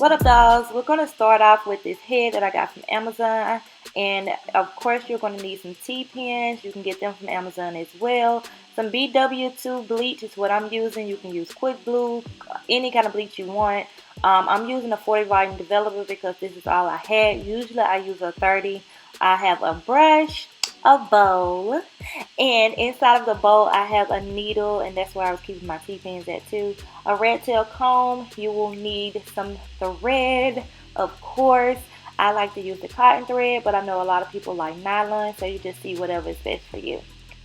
What up, dolls? We're going to start off with this head that I got from Amazon. And of course, you're going to need some T-pins. You can get them from Amazon as well. Some BW2 bleach is what I'm using. You can use Quick Blue, any kind of bleach you want. I'm using a 40 volume developer because this is all I had. Usually I use a 30. I have a brush, a bowl, and inside of the bowl I have a needle, and that's where I was keeping my T-pins at too. A rat tail comb. You will need some thread, of course. I like to use the cotton thread, but I know a lot of people like nylon, so you just see whatever is best for you.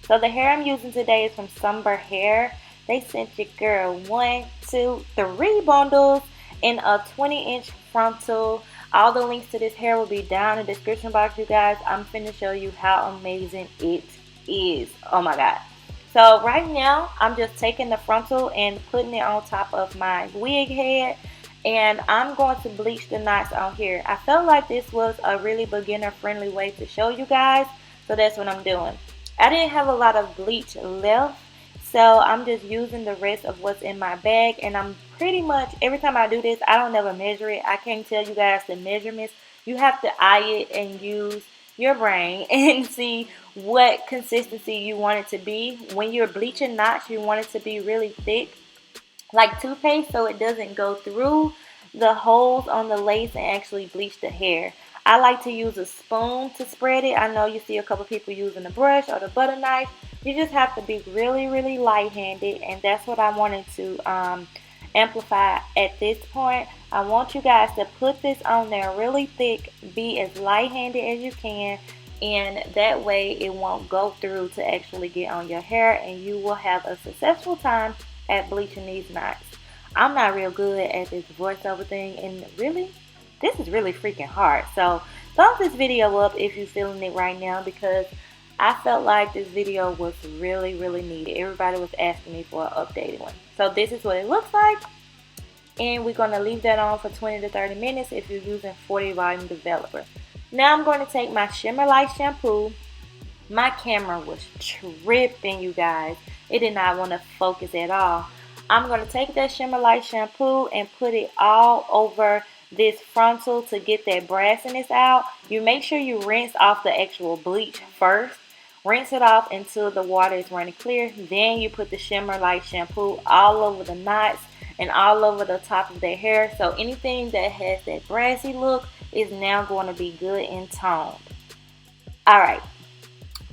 So the hair I'm using today is from Sunber hair. They sent your girl 1, 2, 3 bundles in a 20-inch frontal. All the links to this hair will be down in the description box, you guys. I'm finna show you how amazing it is. Oh my god. So right now, I'm just taking the frontal and putting it on top of my wig head. And I'm going to bleach the knots on here. I felt like this was a really beginner-friendly way to show you guys. So that's what I'm doing. I didn't have a lot of bleach left, so I'm just using the rest of what's in my bag. And I'm pretty much, every time I do this, I don't never measure it. I can't tell you guys the measurements. You have to eye it and use your brain and see what consistency you want it to be. When you're bleaching knots, you want it to be really thick, like toothpaste, so it doesn't go through the holes on the lace and actually bleach the hair. I like to use a spoon to spread it. I know you see a couple people using a brush or the butter knife. You just have to be really light-handed, and that's what I wanted to amplify at this point. I want you guys to put this on there really thick, be as light-handed as you can, and that way it won't go through to actually get on your hair, and you will have a successful time at bleaching these knots. I'm not real good at this voiceover thing, and really, this is really freaking hard. So thumbs this video up if you're feeling it right now, because I felt like this video was really needed. Everybody was asking me for an updated one. So this is what it looks like, and we're going to leave that on for 20 to 30 minutes if you're using 40 volume developer. Now I'm going to take my Shimmer Light shampoo. My camera was tripping, you guys. It did not want to focus at all. I'm going to take that Shimmer Light shampoo and put it all over this frontal to get that brassiness out. You make sure you rinse off the actual bleach first. Rinse it off until the water is running clear. Then you put the Shimmer Light shampoo all over the knots and all over the top of their hair. So anything that has that brassy look is now going to be good and toned. Alright.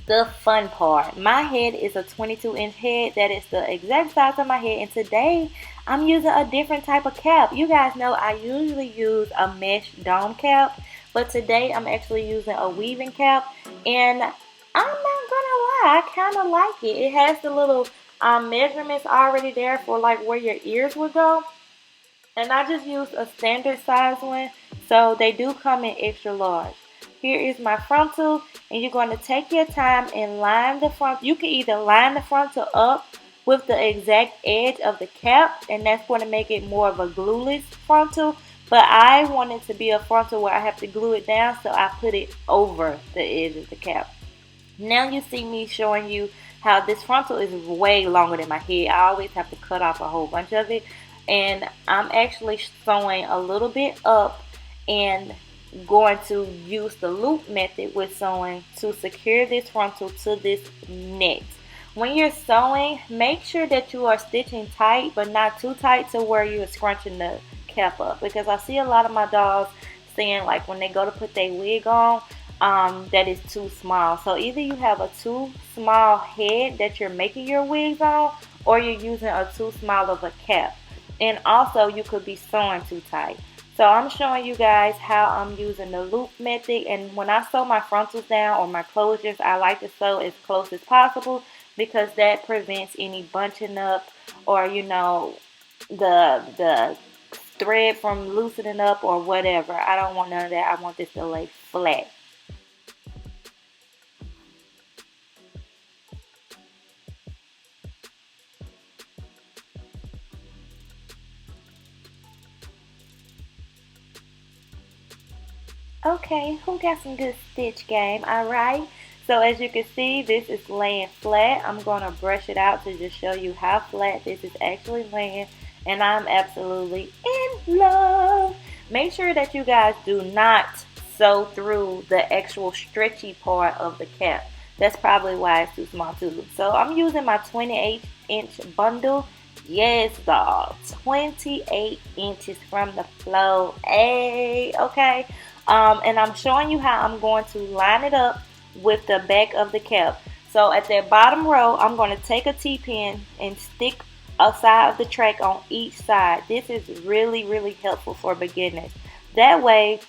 The fun part. My head is a 22-inch head. That is the exact size of my head. And today, I'm using a different type of cap. You guys know I usually use a mesh dome cap, but today I'm actually using a weaving cap. And I'm not gonna lie, I kind of like it. It has the little measurements already there for like where your ears would go. And I just used a standard size one, so they do come in extra large. Here is my frontal, and you're going to take your time and line the front. You can either line the frontal up with the exact edge of the cap, and that's going to make it more of a glueless frontal. But I want it to be a frontal where I have to glue it down, so I put it over the edge of the cap. Now you see me showing you how this frontal is way longer than my head. I always have to cut off a whole bunch of it, and I'm actually sewing a little bit up and going to use the loop method with sewing to secure this frontal to this net. When you're sewing, make sure that you are stitching tight, but not too tight to where you're scrunching the cap up, because I see a lot of my dolls saying like when they go to put their wig on, that is too small. So either you have a too small head that you're making your wigs on, or you're using a too small of a cap. And also you could be sewing too tight. So I'm showing you guys how I'm using the loop method, and when I sew my frontals down or my closures, I like to sew as close as possible because that prevents any bunching up or, you know, the thread from loosening up or whatever. I don't want none of that. I want this to lay flat. Okay, who got some good stitch game? Alright, so as you can see, this is laying flat. I'm going to brush it out to just show you how flat this is actually laying. And I'm absolutely in love Make sure that you guys do not sew through the actual stretchy part of the cap. That's probably why it's too small too. So I'm using my 28-inch bundle. Yes, dog, 28 inches from the floor. Hey, okay. And I'm showing you how I'm going to line it up with the back of the cap. So at that bottom row, I'm going to take a T-pin and stick a side of the track on each side. This is really, really helpful for beginners. That way,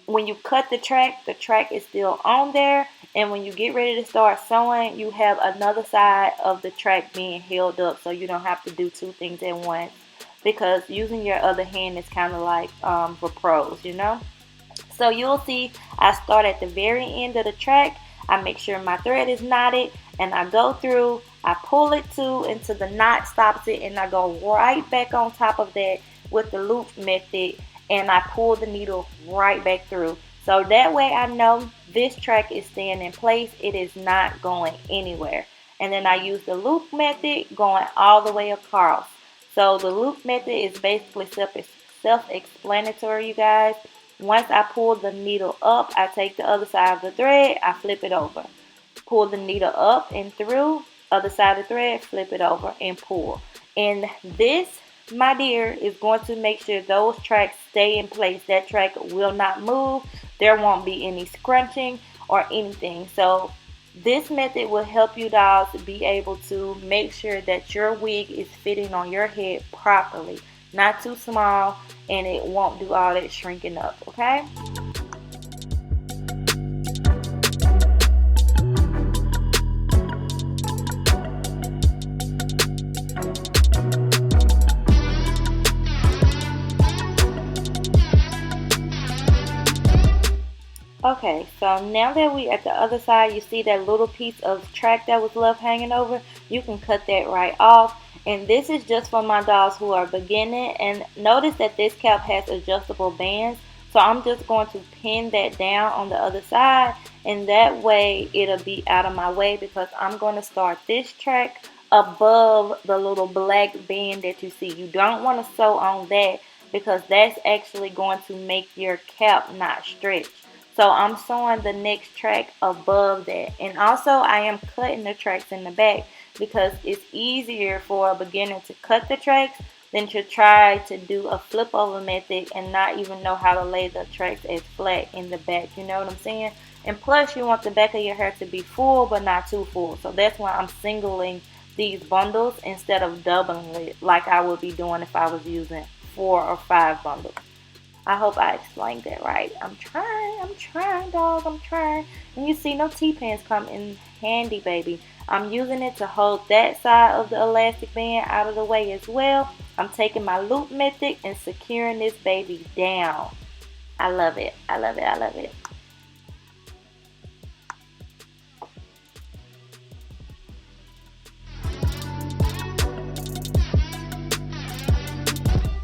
when you cut the track is still on there, and when you get ready to start sewing, you have another side of the track being held up, so you don't have to do two things at once, because using your other hand is kind of like for pros, you know. So you'll see I start at the very end of the track. I make sure my thread is knotted, and I go through, I pull it until the knot stops it, and I go right back on top of that with the loop method, and I pull the needle right back through. So that way I know this track is staying in place. It is not going anywhere. And then I use the loop method going all the way across. So the loop method is basically self-explanatory, you guys. Once I pull the needle up, I take the other side of the thread, I flip it over. Pull the needle up and through, other side of the thread, flip it over and pull. And this, my dear, is going to make sure those tracks stay in place. That track will not move. There won't be any scrunching or anything. So this method will help you dolls be able to make sure that your wig is fitting on your head properly, not too small, and it won't do all that shrinking up, okay? Okay, so now that we at the other side, you see that little piece of track that was left hanging over, you can cut that right off. And this is just for my dolls who are beginning. And notice that this cap has adjustable bands, so I'm just going to pin that down on the other side, and that way it'll be out of my way, because I'm going to start this track above the little black band that you see. You don't want to sew on that, because that's actually going to make your cap not stretch. So I'm sewing the next track above that. And also I am cutting the tracks in the back, because it's easier for a beginner to cut the tracks than to try to do a flip over method and not even know how to lay the tracks as flat in the back. You know what I'm saying? And plus you want the back of your hair to be full but not too full. So that's why I'm singling these bundles instead of doubling it like I would be doing if I was using 4 or 5 bundles. I hope I explained that right. I'm trying, dog, I'm trying. And you see, no T-pins come in handy, baby. I'm using it to hold that side of the elastic band out of the way as well. I'm taking my loop method and securing this baby down. I love it. I love it. I love it.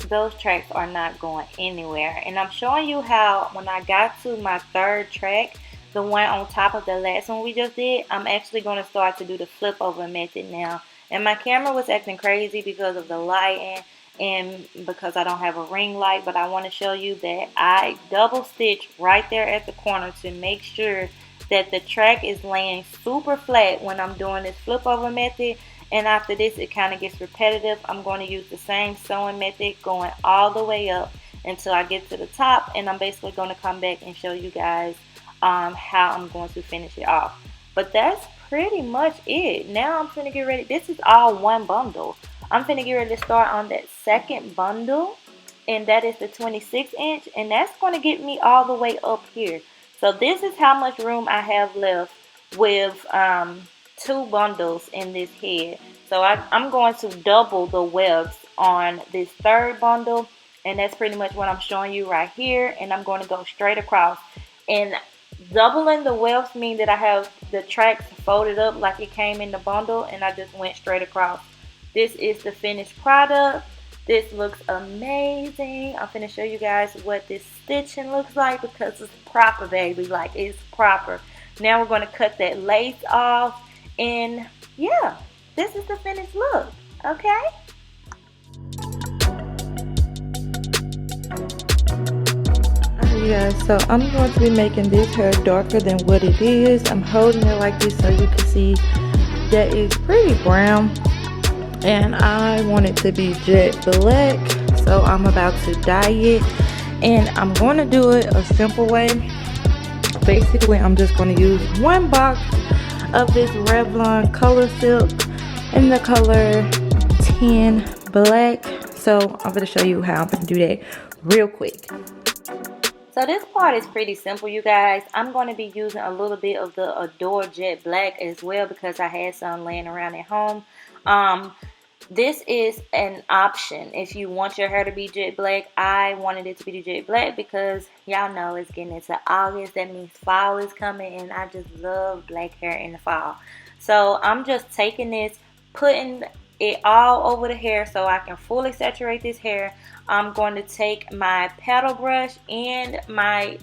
Those tracks are not going anywhere, and I'm showing you how when I got to my third track, the one on top of the last one we just did, I'm actually going to start to do the flip over method now. And my camera was acting crazy because of the lighting and because I don't have a ring light, but I want to show you that I double stitch right there at the corner to make sure that the track is laying super flat when I'm doing this flip over method. And after this, it kind of gets repetitive. I'm going to use the same sewing method going all the way up until I get to the top. And I'm basically going to come back and show you guys how I'm going to finish it off. But that's pretty much it. Now I'm finna get ready. This is all one bundle. I'm finna get ready to start on that second bundle. And that is the 26 inch. And that's going to get me all the way up here. So this is how much room I have left with 2 bundles in this head. So I'm going to double the webs on this third bundle, and that's pretty much what I'm showing you right here. And I'm going to go straight across, and doubling the webs mean that I have the tracks folded up like it came in the bundle, and I just went straight across. This is the finished product. This looks amazing. I'm finna show you guys what this stitching looks like, because it's proper, baby. Like, it's proper. Now we're going to cut that lace off. And yeah, this is the finished look, okay? guys, so I'm going to be making this hair darker than what it is. I'm holding it like this so you can see that it's pretty brown, and I want it to be jet black, so I'm about to dye it, and I'm going to do it a simple way. Basically, I'm just going to use one box of this Revlon Color Silk in the color 10 black. So I'm going to show you how I'm going to do that real quick. So this part is pretty simple, you guys. I'm going to be using a little bit of the Adore Jet Black as well because I had some laying around at home. This is an option if you want your hair to be jet black. I wanted it to be jet black because y'all know it's getting into August. That means fall is coming, and I just love black hair in the fall. So I'm just taking this, putting it all over the hair so I can fully saturate this hair. I'm going to take my paddle brush and my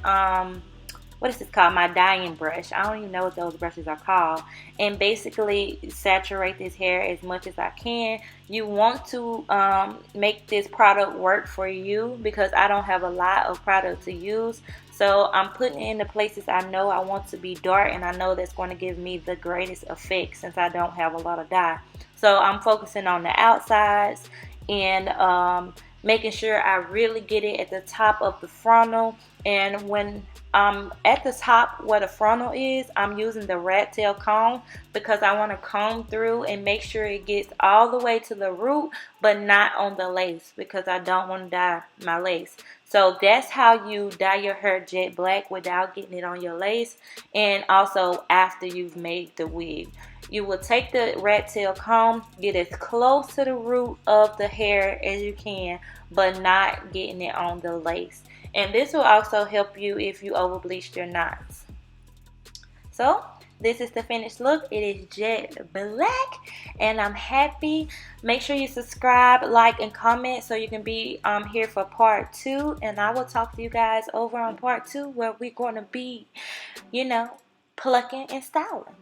what is this called, my dyeing brush. I don't even know what those brushes are called, and basically saturate this hair as much as I can. You want to make this product work for you because I don't have a lot of product to use. So I'm putting it in the places I know I want to be dark, and I know that's going to give me the greatest effect since I don't have a lot of dye. So I'm focusing on the outsides and making sure I really get it at the top of the frontal. And when at the top where the frontal is, I'm using the rat tail comb because I want to comb through and make sure it gets all the way to the root, but not on the lace because I don't want to dye my lace. So that's how you dye your hair jet black without getting it on your lace, and also after you've made the wig. You will take the rat tail comb, get as close to the root of the hair as you can, but not getting it on the lace. And this will also help you if you over bleached your knots. So this is the finished look. It is jet black, and I'm happy. Make sure you subscribe, like, and comment so you can be here for part 2. And I will talk to you guys over on part 2 where we're going to be, you know, plucking and styling.